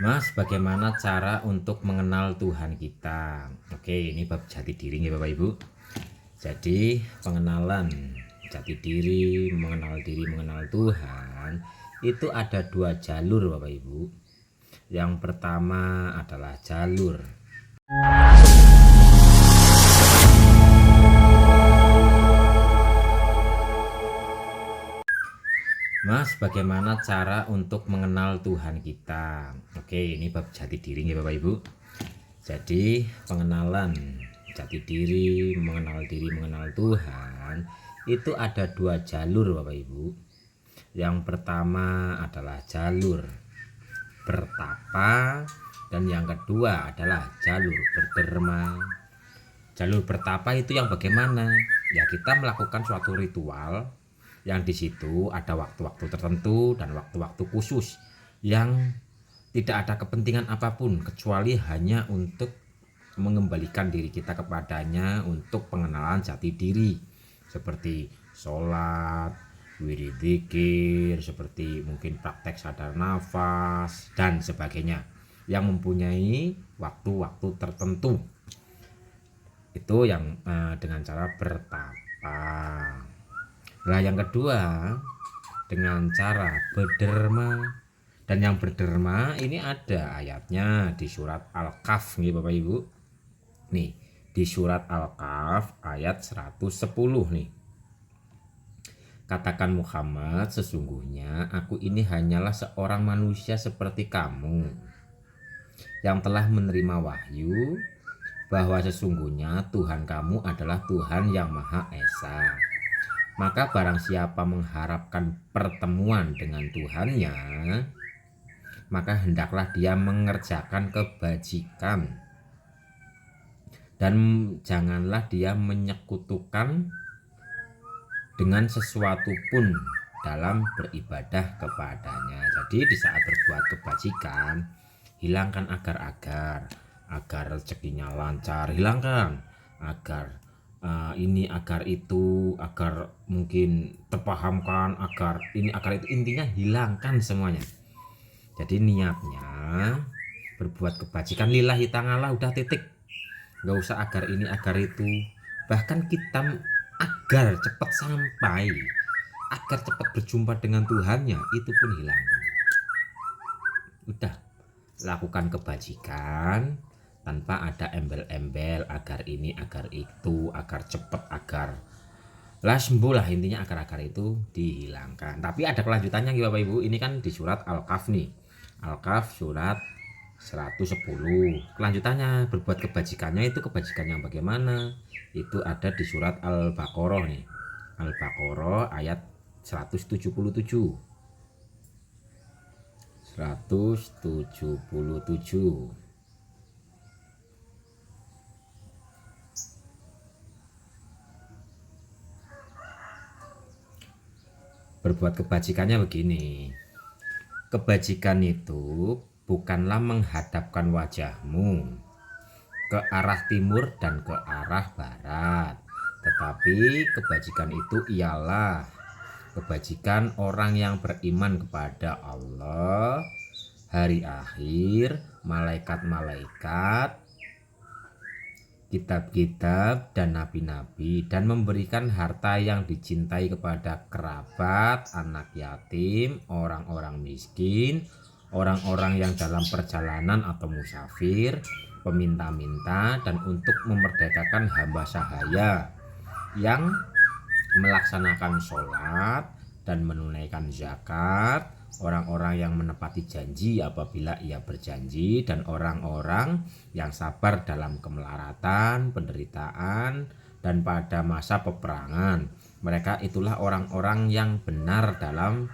Mas, bagaimana cara untuk mengenal Tuhan kita? Oke, ini bab jati diri nih Bapak Ibu. Jadi, pengenalan jati diri, mengenal Tuhan, itu ada dua jalur Bapak Ibu. Yang pertama adalah jalur Mas, bagaimana cara untuk mengenal Tuhan kita? Oke, ini bab jati diri nih Bapak Ibu. Jadi, pengenalan jati diri, mengenal Tuhan, itu ada dua jalur Bapak Ibu. Yang pertama adalah jalur bertapa dan yang kedua adalah jalur berderma. Jalur bertapa itu yang bagaimana? Ya, kita melakukan suatu ritual yang di situ ada waktu-waktu tertentu dan waktu-waktu khusus yang tidak ada kepentingan apapun kecuali hanya untuk mengembalikan diri kita kepadanya untuk pengenalan jati diri, seperti sholat, wirid zikir, seperti mungkin praktek sadar nafas dan sebagainya yang mempunyai waktu-waktu tertentu. Itu yang dengan cara bertapa. Nah, yang kedua dengan cara berderma. Dan yang berderma ini ada ayatnya di surat Al-Kahf nih Bapak Ibu. Nih, di surat Al-Kahf ayat 110 nih. Katakan Muhammad, sesungguhnya aku ini hanyalah seorang manusia seperti kamu yang telah menerima wahyu bahwa sesungguhnya Tuhan kamu adalah Tuhan yang Maha Esa. Maka barang siapa mengharapkan pertemuan dengan Tuhannya, maka hendaklah dia mengerjakan kebajikan dan janganlah dia menyekutukan dengan sesuatu pun dalam beribadah kepadanya. Jadi di saat berbuat kebajikan, hilangkan agar rezekinya lancar, hilangkan agar ini agar itu, agar mungkin terpahamkan, agar ini agar itu, intinya hilangkan semuanya. Jadi niatnya berbuat kebajikan lillahi ta'ala, udah titik, nggak usah agar ini agar itu. Bahkan kita agar cepat sampai, agar cepat berjumpa dengan Tuhannya, itu pun hilangkan. Udah, lakukan kebajikan tanpa ada embel-embel agar ini agar itu, agar cepat, agar lah sembuh lah, intinya akar-akar itu dihilangkan. Tapi ada kelanjutannya Bapak Ibu. Ini kan di surat Al-Kahf nih. Al-Kahf surat 110. Kelanjutannya berbuat kebajikannya itu kebajikan yang bagaimana? Itu ada di surat Al-Baqarah nih. Al-Baqarah ayat 177. 177. Berbuat kebajikannya begini. Kebajikan itu bukanlah menghadapkan wajahmu ke arah timur dan ke arah barat, tetapi kebajikan itu ialah kebajikan orang yang beriman kepada Allah, hari akhir, malaikat-malaikat, kitab-kitab dan nabi-nabi, dan memberikan harta yang dicintai kepada kerabat, anak yatim, orang-orang miskin, orang-orang yang dalam perjalanan atau musafir, peminta-minta, dan untuk memerdekakan hamba sahaya yang melaksanakan sholat dan menunaikan zakat, orang-orang yang menepati janji apabila ia berjanji, dan orang-orang yang sabar dalam kemelaratan, penderitaan, dan pada masa peperangan. Mereka itulah orang-orang yang benar dalam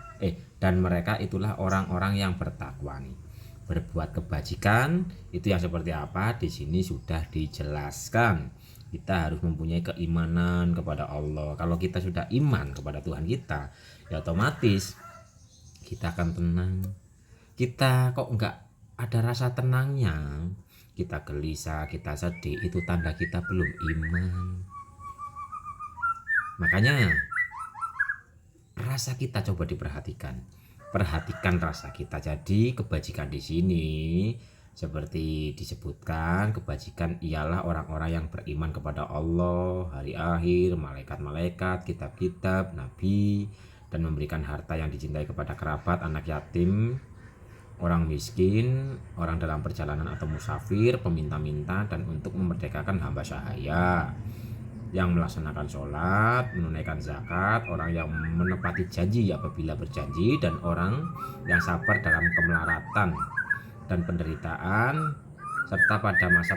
dan mereka itulah orang-orang yang bertakwa nih. Berbuat kebajikan itu yang seperti apa? Di sini sudah dijelaskan. Kita harus mempunyai keimanan kepada Allah. Kalau kita sudah iman kepada Tuhan kita, ya otomatis kita akan tenang. Kita kok enggak ada rasa tenangnya, kita gelisah, kita sedih, itu tanda kita belum iman. Makanya rasa kita coba diperhatikan. perhatikan rasa kita. Jadi kebajikan di sini seperti disebutkan, kebajikan ialah orang-orang yang beriman kepada Allah, hari akhir, malaikat-malaikat, kitab-kitab, nabi, dan memberikan harta yang dicintai kepada kerabat, anak yatim, orang miskin, orang dalam perjalanan atau musafir, peminta-minta, dan untuk memerdekakan hamba sahaya, yang melaksanakan sholat, menunaikan zakat, orang yang menepati janji apabila berjanji, dan orang yang sabar dalam kemelaratan dan penderitaan, serta pada masa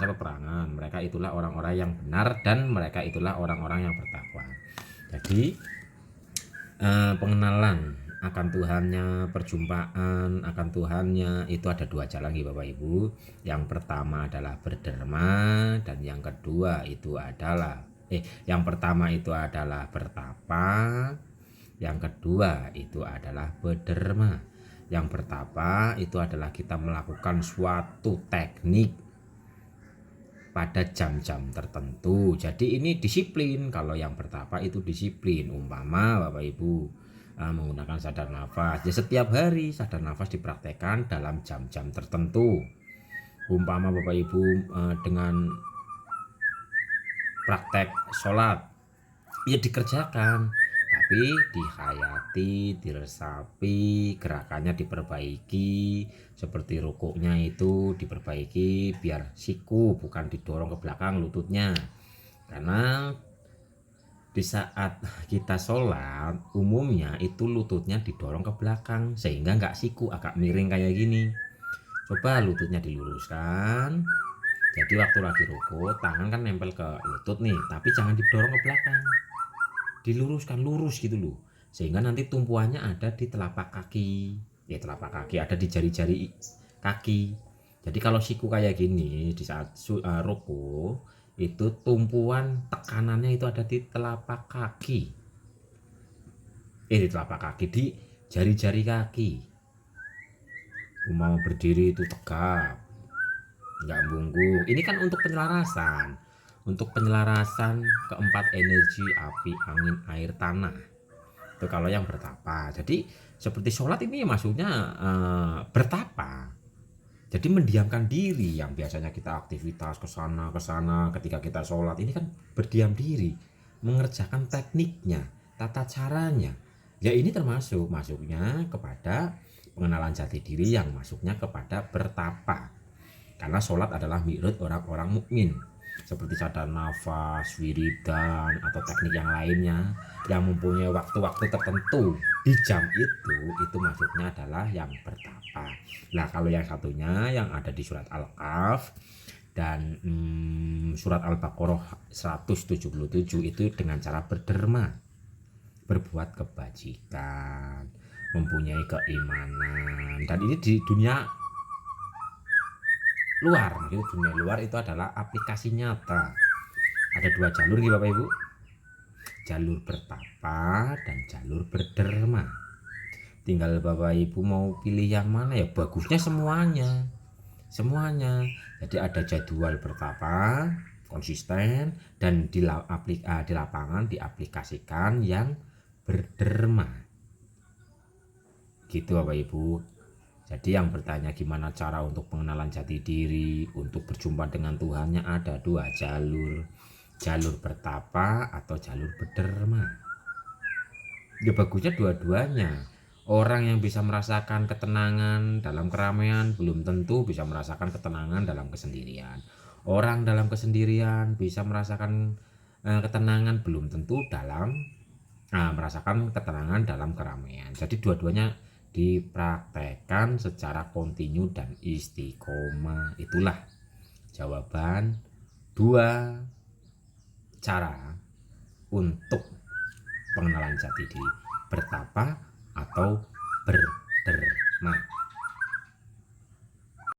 peperangan. Mereka itulah orang-orang yang benar, dan mereka itulah orang-orang yang bertakwa. Jadi pengenalan akan Tuhannya, perjumpaan akan Tuhannya itu ada dua jalan gitu Bapak Ibu. Yang pertama adalah berderma, dan yang kedua itu adalah yang pertama itu adalah bertapa, yang kedua itu adalah berderma. Yang bertapa itu adalah kita melakukan suatu teknik pada jam-jam tertentu. Jadi ini disiplin. Kalau yang bertapa itu disiplin. Umpama Bapak Ibu menggunakan sadar nafas. Ya setiap hari sadar nafas dipraktekkan dalam jam-jam tertentu. Umpama Bapak Ibu dengan praktek sholat, ya dikerjakan. Tapi dihayati, diresapi, gerakannya diperbaiki, seperti rukuknya itu diperbaiki biar siku bukan didorong ke belakang lututnya. Karena di saat kita sholat umumnya itu lututnya didorong ke belakang sehingga nggak siku, agak miring kayak gini. Coba lututnya diluruskan. Jadi waktu lagi rukuk tangan kan nempel ke lutut nih, tapi jangan didorong ke belakang, diluruskan, lurus gitu loh, sehingga nanti tumpuannya ada di telapak kaki. Ya telapak kaki ada di jari-jari kaki. Jadi kalau siku kayak gini di saat ruku itu tumpuan tekanannya itu ada di telapak kaki. Di telapak kaki, di jari-jari kaki. Mau berdiri itu tegap, nggak bungkuk. Ini kan untuk penyelarasan. Untuk penyelarasan keempat energi api, angin, air, tanah. Itu kalau yang bertapa. Jadi seperti sholat ini maksudnya bertapa. Jadi mendiamkan diri. Yang biasanya kita aktivitas ke sana ketika kita sholat, ini kan berdiam diri, mengerjakan tekniknya, tata caranya. Ya ini termasuk masuknya kepada pengenalan jati diri, yang masuknya kepada bertapa. Karena sholat adalah mi'raj orang-orang mukmin, seperti sadar nafas, wiridan, atau teknik yang lainnya yang mempunyai waktu-waktu tertentu di jam itu maksudnya adalah yang bertapa. Nah kalau yang satunya yang ada di surat Al-Kahf dan surat Al-Baqarah 177 itu dengan cara berderma, berbuat kebajikan, mempunyai keimanan. Dan ini di dunia luar, maksudnya dunia luar itu adalah aplikasi nyata. Ada dua jalur nih Bapak Ibu, jalur bertapa dan jalur berderma. Tinggal Bapak Ibu mau pilih yang mana, ya bagusnya semuanya. Jadi ada jadwal bertapa konsisten, dan di lapangan diaplikasikan yang berderma gitu Bapak Ibu. Jadi yang bertanya gimana cara untuk pengenalan jati diri, untuk berjumpa dengan Tuhannya, ada dua jalur, jalur bertapa atau jalur berderma. Ya bagusnya dua-duanya. Orang yang bisa merasakan ketenangan dalam keramaian belum tentu bisa merasakan ketenangan dalam kesendirian. Orang dalam kesendirian bisa merasakan ketenangan belum tentu merasakan ketenangan dalam keramaian. Jadi dua-duanya dipraktekkan secara kontinu dan istiqomah. Itulah jawaban dua cara untuk pengenalan jati diri, bertapa atau berderma.